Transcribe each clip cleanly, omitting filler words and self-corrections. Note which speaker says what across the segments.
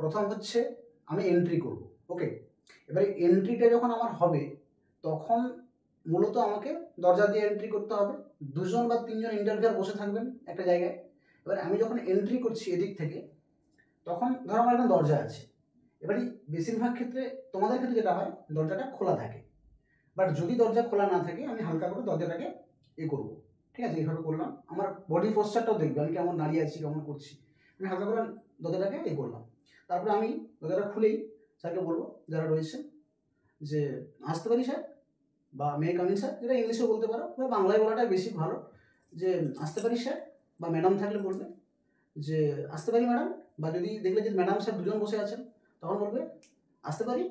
Speaker 1: প্রথম হচ্ছে আমি এন্ট্রি করব। ওকে, এবারে এন্ট্রিটা যখন আমার হবে তখন মূলত আমাকে দরজা দিয়ে এন্ট্রি করতে হবে। 2জন বা 3জন ইন্টারভিউয়ার বসে থাকবেন একটা জায়গায়। এবারে আমি যখন এন্ট্রি করছি এদিক থেকে, তখন ধরো আমার একটা দরজা আছে। এবারে বেশিরভাগ ক্ষেত্রে তোমাদের ক্ষেত্রে যেটা হয়, দরজাটা খোলা থাকে। বাট যদি দরজা খোলা না থাকে, আমি হালকা করে দরজাটাকে করবো। ঠিক আছে, এইভাবে করলাম। আমার বডি পোস্টারটাও দেখবে আমি কেমন দাঁড়িয়ে আছি, কেমন করছি। আমি হালকা করে দরজাটাকে করলাম। তারপরে আমি দরজাটা খুলেই স্যারকে বলবো, যারা রয়েছে, যে আসতে পারি স্যার, বা মে কামিং স্যার, যেটা ইংলিশেও বলতে পারো বা বাংলায় বলাটাই বেশি ভালো, যে আসতে পারি স্যার। বা ম্যাডাম থাকলে বলবে যে আসতে পারি ম্যাডাম, বা যদি দেখলে যে ম্যাডাম স্যার 2জন বসে আছেন, তখন বলবে আসতে পারি,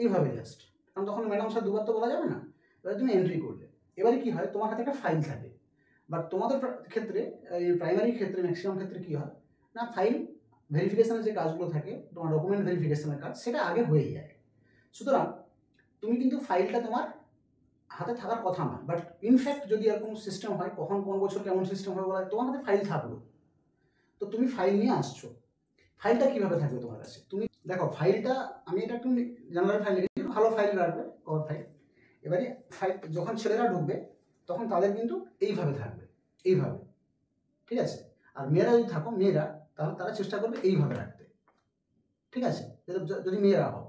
Speaker 1: এইভাবে জাস্ট। কারণ তখন ম্যাডাম স্যার দুবার তো বলা যাবে না। এবার তুমি এন্ট্রি করলে, এবারে কি হয়, তোমার হাতে একটা ফাইল থাকে। বাট তোমাদের ক্ষেত্রে, এই প্রাইমারি ক্ষেত্রে ম্যাক্সিমাম ক্ষেত্রে কি হয় না, ফাইল ভেরিফিকেশনের যে কাজগুলো থাকে, তোমার ডকুমেন্ট ভেরিফিকেশনের কাজ, সেটা আগে হয়ে যায়। সুতরাং তুমি কিন্তু ফাইলটা তোমার হাতে থাকার কথা না। বাট ইনফ্যাক্ট যদি এরকম সিস্টেম হয়, কখন কোন বছর কেমন সিস্টেম হবে বলা, তোমার হাতে ফাইল থাকলো, তো তুমি ফাইল নিয়ে আসছো। ফাইলটা কিভাবে থাকবে তোমার কাছে? তুমি দেখো ফাইলটা, আমি এটা একটু জেনারেল ফাইল লিখেছি, ভালো ফাইল রাখবে, কভার ফাইল। এবারে ফাইল যখন ছেলেরা ঢুকবে তখন তাদের কিন্তু এইভাবে থাকবে, এইভাবে। ঠিক আছে, আর মেয়েরা যদি থাকো, মেয়েরা, তাহলে তারা চেষ্টা করবে এইভাবে রাখতে। ঠিক আছে, যদি মেয়েরা হও।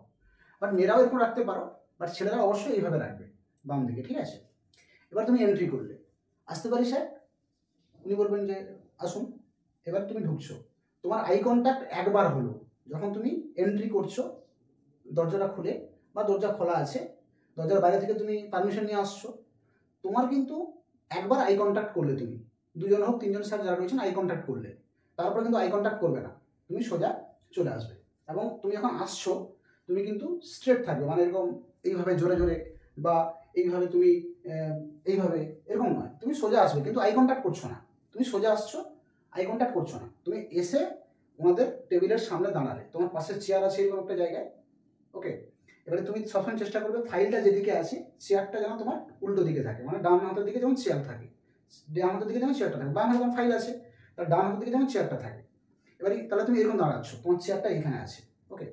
Speaker 1: বাট মেয়েরাও এরকম রাখতে পারো, বাট ছেলেরা অবশ্যই এইভাবে রাখবে, বাম দিকে। ঠিক আছে, এবার তুমি এন্ট্রি করলে, আসতে পারি স্যার, উনি বলবেন যে আসুন। এবার তুমি ঢুকছো, তোমার আই কন্ট্যাক্ট একবার হলো যখন তুমি এন্ট্রি করছো দরজাটা খুলে, বা দরজা খোলা আছে, দরজার বাইরে থেকে তুমি পারমিশন নিয়ে আসছো, তোমার কিন্তু একবার আই কন্ট্যাক্ট করলে, তুমি 2জন হোক 3জন স্যার যারা রয়েছেন, আই কন্ট্যাক্ট করলে, তারপরে কিন্তু আই কন্ট্যাক্ট করবে না, তুমি সোজা চলে আসবে। এবং তুমি যখন আসছো, তুমি কিন্তু স্ট্রেট থাকবে, মানে এরকম এইভাবে জোরে জোরে, বা এইভাবে তুমি এইভাবে, এরকম নয়, তুমি সোজা আসবে, কিন্তু আই কন্ট্যাক্ট করছো না। তুমি সোজা আসছো, আই কন্ট্যাক্ট করছো না, তুমি এসে ওনাদের টেবিলের সামনে দাঁড়ালে, তোমার পাশে চেয়ার আছে এরকম একটা জায়গায়। ওকে, এবারে তুমি সবসময় চেষ্টা করবে ফাইলটা যেদিকে আছে, চেয়ারটা যেন তোমার উল্টো দিকে থাকে, মানে ডান হাতের দিকে যেমন চেয়ার থাকে, ডান হাতের দিকে যেমন চেয়ারটা থাকে, বাম হাতে যেমন ফাইল আছে, তার ডান হাতের দিকে যেমন চেয়ারটা থাকে। এবারে তাহলে তুমি এরকম দাঁড়াচ্ছ, তোমার চেয়ারটা এখানে আছে। ওকে,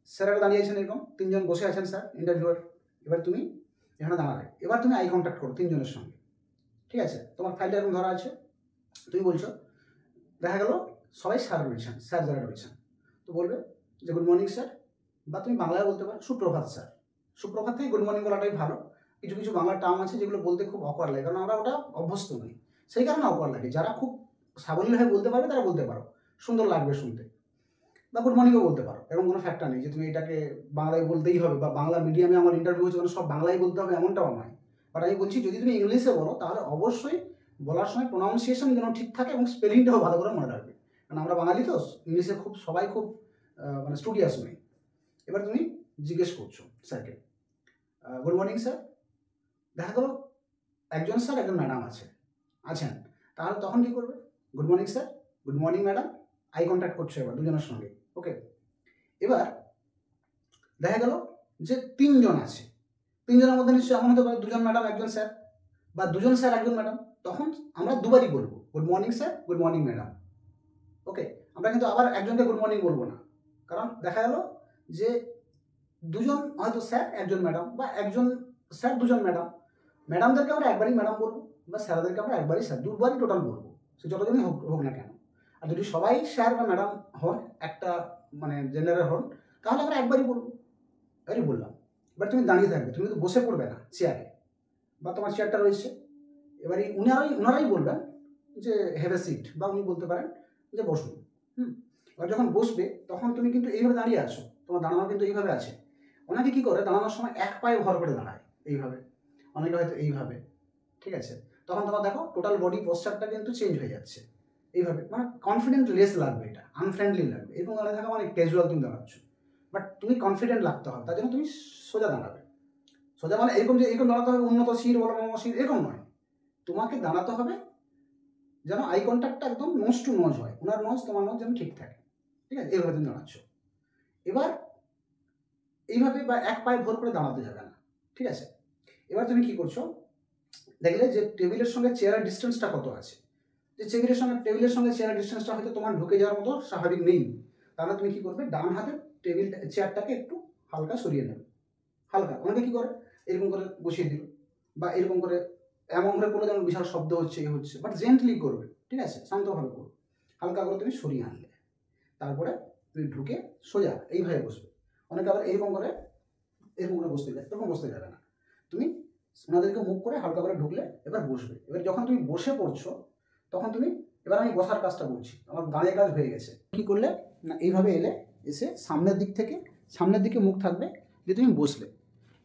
Speaker 1: স্যারেরা দাঁড়িয়েছেন, এরকম 3জন বসে আছেন স্যার ইন্টারভিউয়ার। এবার তুমি এখানে দাঁড়ালে, এবার তুমি আই কন্ট্যাক্ট করো 3জনের সঙ্গে। ঠিক আছে, তোমার ফাইলটা এরকম ধরা আছে, তুমি বলছো, দেখা গেল সবাই স্যার রয়েছেন, স্যার যারা রয়েছেন, তো বলবে যে গুড মর্নিং স্যার, বা তুমি বাংলায় বলতে পারো সুপ্রভাত স্যার। সুপ্রভাত থেকে গুড মর্নিং বলাটাই ভালো। কিছু কিছু বাংলা টার্ম আছে যেগুলো বলতে খুব অকওয়ার্ড লাগে, কারণ আমরা ওটা অভ্যস্ত নই, সেই কারণে অকওয়ার্ড লাগে। যারা খুব সাবলীলভাবে বলতে পারবে তারা বলতে পারো, সুন্দর লাগবে শুনতে। বা গুড মর্নিংও বলতে পারো, এরকম কোনো ফ্যাক্টর নেই যে তুমি এটাকে বাংলায় বলতেই হবে, বা বাংলা মিডিয়ামে আমার ইন্টারভিউ হচ্ছে সব বাংলায় বলতে হবে, এমনটাও নয়। বাট আমি বলছি, যদি তুমি ইংলিশে বলো, তাহলে অবশ্যই বলার সময় প্রোনাউন্সিয়েশন যেন ঠিক থাকে এবং স্পেলিংটাও ভালো করে মনে রাখবে, কারণ আমরা বাঙালি তো, ইংলিশে খুব সবাই খুব মানে স্টুডিয়াস নয়। এবার তুমি জিজ্ঞেস করছো স্যারকে, গুড মর্নিং স্যার। দেখা গেলো একজন স্যার একজন ম্যাডাম আছেন, তাহলে তখন কি করবে, good morning sir, good morning madam, eye contact করছো এবার 2জনের সঙ্গে। ওকে, এবার দেখা গেল যে 3জন আছে, 3জনের মধ্যে নিশ্চয়ই এমন হতে পারে 2জন ম্যাডাম 1জন স্যার, বা 2জন স্যার 1জন ম্যাডাম, তখন আমরা দুবারই বলবো good morning sir, good morning madam. Okay, আমরা কিন্তু আবার একজনকে গুড মর্নিং বলবো না, কারণ দেখা গেল যে 2জন হয়তো স্যার 1জন ম্যাডাম, বা 1জন স্যার 2জন ম্যাডাম, ম্যাডামদেরকে আমরা একবারই ম্যাডাম বলবো, বা স্যারদেরকে আমরা একবারই স্যার, দুবারই টোটাল বলবো, সে যতজনই হোক না কেন। আর যদি সবাই স্যার বা ম্যাডাম হন, একটা মানে জেনারেল হন, তাহলে আমরা একবারই বলবো, এবারই বললাম। এবার তুমি দাঁড়িয়ে থাকবে, তুমি কিন্তু বসে পড়বে না চেয়ারে, বা তোমার চেয়ারটা রয়েছে, এবারে ওনারাই বলবেন যে হ্যাভ এ সিট, বা উনি বলতে পারেন যে বসুন। এবার যখন বসবে তখন তুমি কিন্তু এইভাবে দাঁড়িয়ে আছো, তোমার দাঁড়ানো কিন্তু এইভাবে আছে। অনেকে কি করে দাঁড়ানোর সময় এক পায়ে ভর করে দাঁড়ায়, এইভাবে, অনেকে হয়তো এইভাবে। ঠিক আছে, তখন তোমার দেখো টোটাল বডি পোস্টারটা কিন্তু চেঞ্জ হয়ে যাচ্ছে, এইভাবে, মানে কনফিডেন্ট লেস লাগবে, এটা আনফ্রেন্ডলি লাগবে, এরকম দাঁড়িয়ে থাকা মানে ক্যাজুয়াল তুমি দাঁড়াচ্ছ। বাট তুমি কনফিডেন্ট লাগতে হবে, তার জন্য তুমি সোজা দাঁড়াবে। সোজা মানে এরকম যে এরকম দাঁড়াতে হবে উন্নত শির বলো মমশির, এরকম নয়, তোমাকে দাঁড়াতে হবে যেন আই কন্ট্যাক্টটা একদম নোজ টু নোজ হয়, ওনার নোজ তোমার নোজ যেন ঠিক থাকে। ঠিক আছে, এইভাবে তুমি দাঁড়াচ্ছ। এবার এইভাবে বা এক পায়ে ভর করে দাঁড়াতে যাবে না। ঠিক আছে, এবার তুমি কি করছো, দেখলে যে টেবিলের সঙ্গে চেয়ারের ডিস্টেন্সটা কত আছে, যে টেবিলের সঙ্গে চেয়ারের ডিস্টেন্সটা হয়তো তোমার ঢুকে যাওয়ার মতো স্বাভাবিক নেই, তাহলে তুমি কি করবে, ডান হাতের টেবিল চেয়ারটাকে একটু হালকা সরিয়ে নেবে, হালকা। অনেকে কি করে এরকম করে বসিয়ে দিল, বা এরকম করে এমন করে করলে যেমন বিশাল শব্দ হচ্ছে হচ্ছে, বাট জেন্টলি করবে, ঠিক আছে, শান্তভাবে করবে, হালকা করে তুমি সরিয়ে আনলে, তারপরে তুমি ঢুকে সোজা এইভাবে বসবে। অনেকে আবার এরকম করে বসতে যায়, এরকম বসতে যাবে না, তুমি ওনাদেরকে মুখ করে হালকা করে ঢুকলে এবার বসবে। এবার যখন তুমি বসে পড়ছো তখন তুমি, এবার আমি বসার কাজটা করছি, আমার দাঁড়িয়ে কাজ হয়ে গেছে, কি করলে না এইভাবে এলে, এসে সামনের দিকে মুখ থাকবে, যে তুমি বসলে।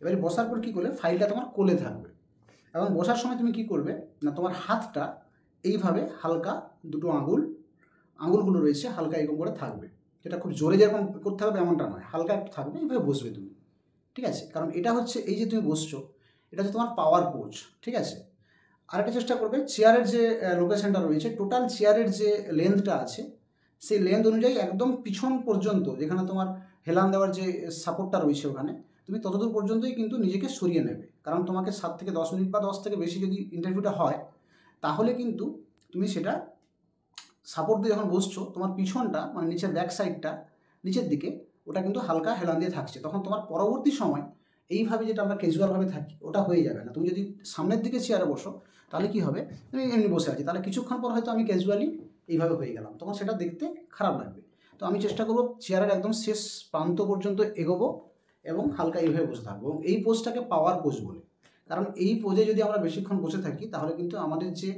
Speaker 1: এবারে বসার পর কি করলে, ফাইলটা তোমার কোলে থাকবে, এবং বসার সময় তুমি কি করবে না, তোমার হাতটা এইভাবে হালকা, দুটো আঙুলগুলো রয়েছে হালকা এরকম করে থাকবে, যেটা খুব জোরে যেরকম করতে হবে এমনটা নয়, হালকা একটু থাকবে, এইভাবে বসবে তুমি, ঠিক আছে। কারণ এটা হচ্ছে, এই যে তুমি বসছো, এটা হচ্ছে তোমার পাওয়ার পোজ, ঠিক আছে। আরেকটা চেষ্টা করবে, চেয়ারের যে লোকেশনটা রয়েছে, টোটাল চেয়ারের যে লেন্থটা আছে, সেই লেন্থ অনুযায়ী একদম পিছন পর্যন্ত, যেখানে তোমার হেলান দেওয়ার যে সাপোর্টটা রয়েছে ওখানে, তুমি ততদূর পর্যন্তই কিন্তু নিজেকে সরিয়ে নেবে। কারণ তোমাকে 7 থেকে 10 মিনিট বা 10 থেকে বেশি যদি ইন্টারভিউটা হয়, তাহলে কিন্তু তুমি সেটা সাপোর্ট দিয়ে যখন বসছো, তোমার পিছনটা মানে নিচের ব্যাক সাইডটা নিচের দিকে, ওটা কিন্তু হালকা হেলান দিয়ে থাকছে। তখন তোমার পরবর্তী সময় এইভাবে যেটা আমরা ক্যাজুয়ালভাবে থাকি, ওটা হয়ে যাবে না। তুমি যদি সামনের দিকে চেয়ারে বসো, তাহলে কি হবে, তুমি এমনি বসে আছি, তাহলে কিছুক্ষণ পর হয়তো আমি ক্যাজুয়ালি এইভাবে হয়ে গেলাম, তখন সেটা দেখতে খারাপ লাগবে। তো আমি চেষ্টা করবো চেয়ারের একদম শেষ প্রান্ত পর্যন্ত এগোবো এবং হালকা এইভাবে বসে থাকবো, এবং এই পোজটাকে পাওয়ার পোজ বলে। কারণ এই পোজে যদি আমরা বেশিক্ষণ বসে থাকি, তাহলে কিন্তু আমাদের যে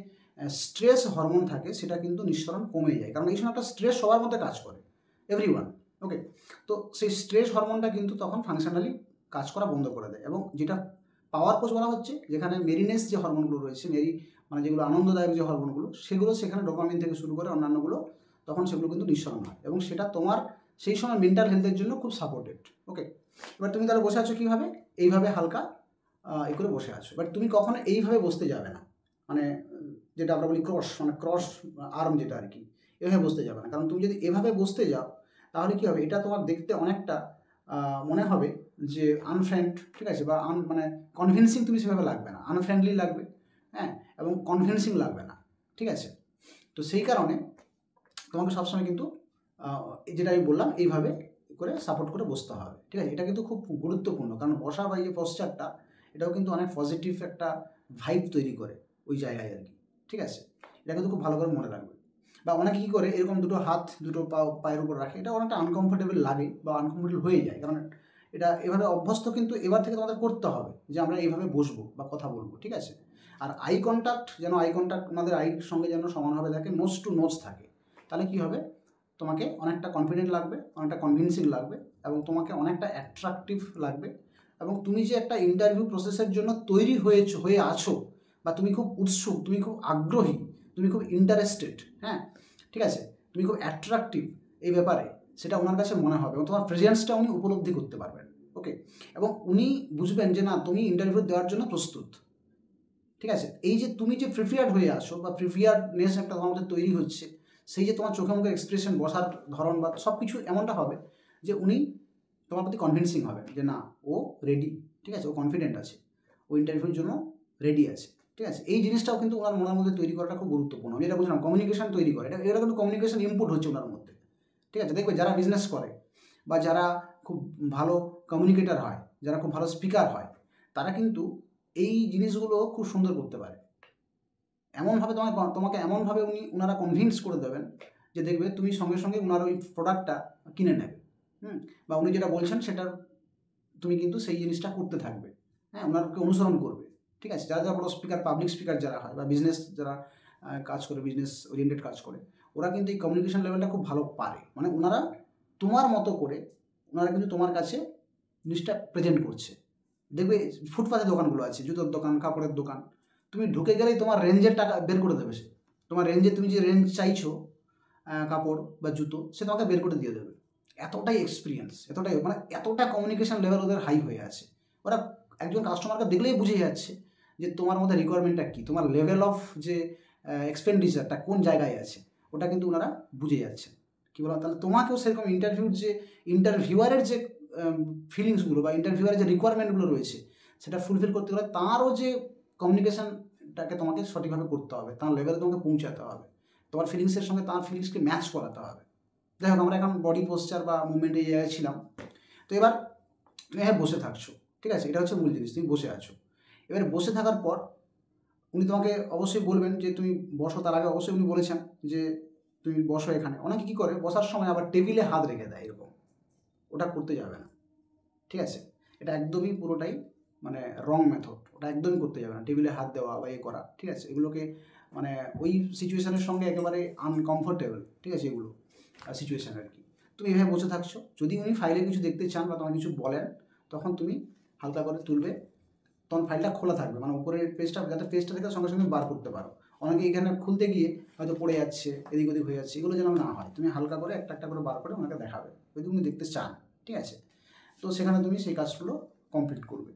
Speaker 1: স্ট্রেস হরমোন থাকে সেটা কিন্তু নিঃসরণ কমে যায়। কারণ এই সময় একটা স্ট্রেস সবার মধ্যে কাজ করে, এভরিওয়ান, ওকে। তো সেই স্ট্রেস হরমোনটা কিন্তু তখন ফাংশনালি কাজ করা বন্ধ করে দেয়, এবং যেটা পাওয়ার পোজ বলা হচ্ছে, যেখানে মেরিনেস যে হরমোনগুলো রয়েছে, মানে যেগুলো আনন্দদায়ক যে হরমোনগুলো, সেগুলো সেখানে ডোপামিন থেকে শুরু করে অন্যান্যগুলো, তখন সেগুলো কিন্তু নিঃসরণ হয়, এবং সেটা তোমার সেই সময় মেন্টাল হেলথের জন্য খুব সাপোর্টেড, ওকে। এবার তুমি তাহলে বসে আছো কীভাবে, এইভাবে হালকা এই করে বসে আছো। বাট তুমি কখনো এইভাবে বসতে যাবে না, মানে যেটা আমরা বলি ক্রস, মানে ক্রস আর্ম যেটা আর কি, এভাবে বসতে যাবে না। কারণ তুমি যদি এভাবে বসতে যাও, তাহলে কী হবে, এটা তোমার দেখতে অনেকটা মনে হবে যে আনফ্রেন্ড, ঠিক আছে, বা মানে কনভিনসিং তুমি সেভাবে লাগবে না, আনফ্রেন্ডলি লাগবে, হ্যাঁ, এবং কনভিনসিং লাগবে না, ঠিক আছে। তো সেই কারণে তোমাকে সবসময় কিন্তু যেটা আমি বললাম, এইভাবে করে সাপোর্ট করে বসতে হবে, ঠিক আছে। এটা কিন্তু খুব গুরুত্বপূর্ণ, কারণ বসা বা এই যে পশ্চারটা, এটাও কিন্তু অনেক পজিটিভ একটা ভাইব তৈরি করে ওই জায়গায় আর কি, ঠিক আছে। এটা কিন্তু খুব ভালো করে মনে রাখবে। বা অনেকে কী করে, এরকম দুটো হাত দুটো পায়ের উপর রাখে, এটা অনেকটা আনকমফোর্টেবল লাগে বা আনকমফোর্টেবল হয়ে যায়, কারণ এটা এভাবে অভ্যস্ত, কিন্তু এবার থেকে তোমাদের করতে হবে যে আমরা এইভাবে বসবো বা কথা বলবো, ঠিক আছে। আর আই কন্ট্যাক্ট আমাদের আইর সঙ্গে যেন সমানভাবে থাকে, নোজ টু নোজ থাকে, তাহলে কী হবে, তোমাকে অনেকটা কনফিডেন্ট লাগবে, অনেকটা কনভিনসিং লাগবে, এবং তোমাকে অনেকটা অ্যাট্রাকটিভ লাগবে, এবং তুমি যে একটা ইন্টারভিউ প্রসেসের জন্য তৈরি হয়ে আছো, বা তুমি খুব উৎসুক, তুমি খুব আগ্রহী, তুমি খুব ইন্টারেস্টেড, হ্যাঁ, ঠিক আছে, তুমি খুব অ্যাট্রাকটিভ এই ব্যাপারে, সেটা ওনার কাছে মনে হবে, এবং তোমার প্রেজেন্সটা উনি উপলব্ধি করতে পারবেন, ওকে। এবং উনি বুঝবেন যে না, তুমি ইন্টারভিউ দেওয়ার জন্য প্রস্তুত, ঠিক আছে। এই যে তুমি যে প্রিপেয়ার্ড হয়ে আসো, বা প্রিপেয়ার্ডনেস একটা তোমার মধ্যে তৈরি হচ্ছে, সেই যে তোমার চোখে মুখে এক্সপ্রেশন, বসার ধরন বা সব কিছু এমনটা হবে যে উনি তোমার প্রতি কনভিনসিং হবেন যে না, ও রেডি, ঠিক আছে, ও কনফিডেন্ট আছে, ও ইন্টারভিউর জন্য রেডি আছে, ঠিক আছে। এই জিনিসটাও কিন্তু ওনার মনের মধ্যে তৈরি করাটা খুব গুরুত্বপূর্ণ। আমি এটা বলছিলাম, কমিউনিকেশন তৈরি করে, এটা কিন্তু কমিউনিকেশন ইনপুট হচ্ছে ওনার মধ্যে, ঠিক আছে। দেখবে যারা বিজনেস করে, বা যারা খুব ভালো কমিউনিকেটার হয়, যারা খুব ভালো স্পিকার হয়, তারা কিন্তু এই জিনিসগুলো খুব সুন্দর করতে পারে। এমনভাবে তোমাকে এমনভাবে ওনারা কনভিন্স করে দেবেন যে দেখবে তুমি সঙ্গে সঙ্গে ওনার ওই প্রোডাক্টটা কিনে নেবে, বা উনি যেটা বলছেন সেটা তুমি কিন্তু সেই জিনিসটা করতে থাকবে, হ্যাঁ, ওনারকে অনুসরণ করবে, ঠিক আছে। যারা বড় স্পিকার, পাবলিক স্পিকার যারা হয়, বা বিজনেস যারা কাজ করে, বিজনেস ওরিয়েন্টেড কাজ করে, ওরা কিন্তু এই কমিউনিকেশন লেভেলটা খুব ভালো পারে। মানে ওনারা তোমার মতো করে ওনারা কিন্তু তোমার কাছে জিনিসটা প্রেজেন্ট করছে। দেখবে ফুটপাথে দোকানগুলো আছে, জুতোর দোকান, কাপড়ের দোকান, তুমি ঢুকে গেলেই তোমার রেঞ্জের টাকা বের করে দেবে সে, তোমার রেঞ্জে তুমি যে রেঞ্জ চাইছো কাপড় বা জুতো, সে তোমাকে বের করে দিয়ে দেবে। এতটাই এক্সপিরিয়েন্স, এতটা কমিউনিকেশন লেভেল ওদের হাই হয়ে আছে। ওরা একজন কাস্টমারকে দেখলেই বুঝে যাচ্ছে যে তোমার মধ্যে রিকোয়ারমেন্টটা কী, তোমার লেভেল অফ যে এক্সপেন্ডিচারটা কোন জায়গায় আছে, ওটা কিন্তু ওনারা বুঝে যাচ্ছে। কী বলো, তাহলে তোমাকেও সেরকম ইন্টারভিউয়ারের যে ফিলিংসগুলো বা ইন্টারভিউয়ারের যে রিকোয়ারমেন্টগুলো রয়েছে, সেটা ফুলফিল করতে গেলে তারও যে কমিউনিকেশনটাকে তোমাকে সঠিকভাবে করতে হবে, তার লেভেলে তোমাকে পৌঁছাতে হবে, তোমার ফিলিংসের সঙ্গে তার ফিলিংসকে ম্যাচ করাতে হবে, যাই হোক, আমরা এখন বডি পোস্চার বা মুভমেন্টে এই জায়গায় ছিলাম। তো এবার তুমি হ্যাঁ বসে থাকছো, ঠিক আছে, এটা হচ্ছে মূল জিনিস, তুমি বসে আছো। এবারে বসে থাকার পর উনি তোমাকে অবশ্যই বলবেন যে তুমি বসো, তার আগে অবশ্যই উনি বলেছেন যে তুমি বসো এখানে। অনেকে কী করে বসার সময় আবার টেবিলে হাত রেখে দেয় এরকম, ওটা করতে যাবে না, ঠিক আছে, এটা একদমই পুরোটাই মানে রং মেথড, ওটা একদমই করতে যাবে না, টেবিলে হাত দেওয়া বা এ করা, ঠিক আছে, এগুলোকে মানে ওই সিচুয়েশানের সঙ্গে একেবারে আনকমফোর্টেবল, ঠিক আছে, এগুলো সিচুয়েশান আর কি। তুমি এভাবে বসে থাকছো, যদি উনি ফাইলে কিছু দেখতে চান বা তোমার কিছু বলেন তখন তুমি হালকা করে তুলবে, তখন ফাইলটা খোলা থাকবে, মানে উপরের পেজটা যাতে পেজটা থেকে সঙ্গে সঙ্গে বার করতে পারো। অনেকে এখানে খুলতে গিয়ে হয়তো পড়ে যাচ্ছে, এদিক ওদিক হয়ে যাচ্ছে, এগুলো যেন না হয়, তুমি হালকা করে একটা একটা করে বার করে ওনাকে দেখাবে যদি উনি দেখতে চান, ঠিক আছে। তো সেখানে তুমি সেই কাজগুলো কমপ্লিট করবে।